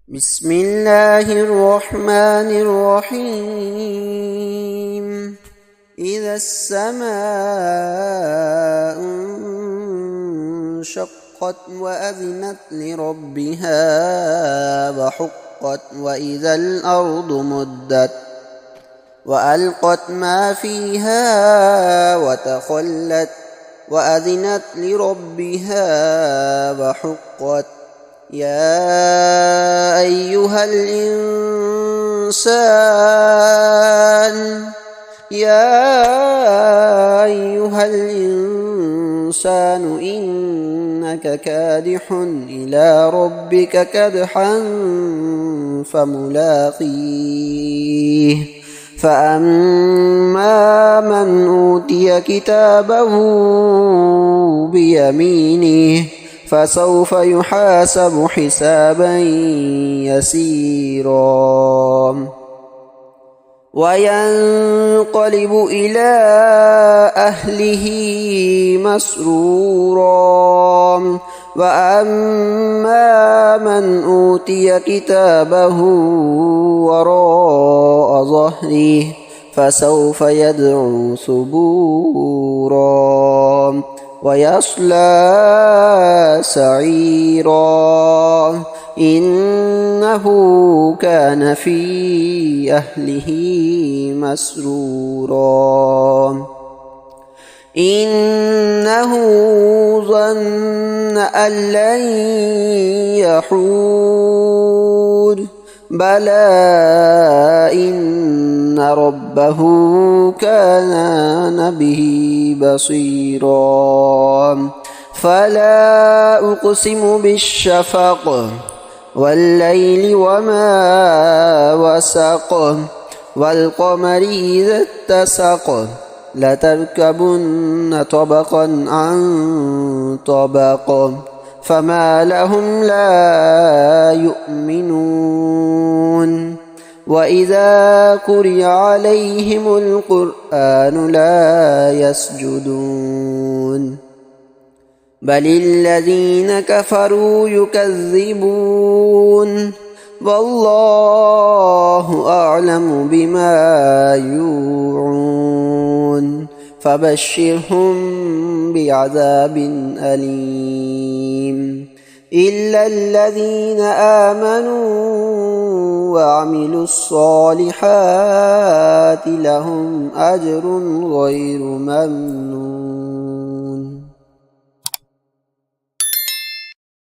بسم الله الرحمن الرحيم إذا السماء انشقت وأذنت لربها وحقت وإذا الأرض مدت وألقت ما فيها وتخلت وأذنت لربها وحقت يا أيها الإنسان إنك كادح إلى ربك كدحا فملاقيه فأما من أوتي كتابه بيمينه فسوف يحاسب حسابا يسيرا وينقلب إلى أهله مسرورا وأما من أوتي كتابه وراء ظهره فسوف يدعو ثبورا ويصلى سعيرا إنه كان في أهله مسرورا إنه ظن أن لن يحور بلى إن ربه كان به بصيرا فلا أقسم بالشفق والليل وما وسق والقمر إذا اتسق لتركبن طبقا عن طبق فما لهم لا يؤمنون وإذا قرئ عليهم القرآن لا يسجدون بل الذين كفروا يكذبون والله أعلم بما يوعون فبشرهم بعذاب أليم إلا الذين آمنوا وعملوا الصالحات لهم أجر غير ممنون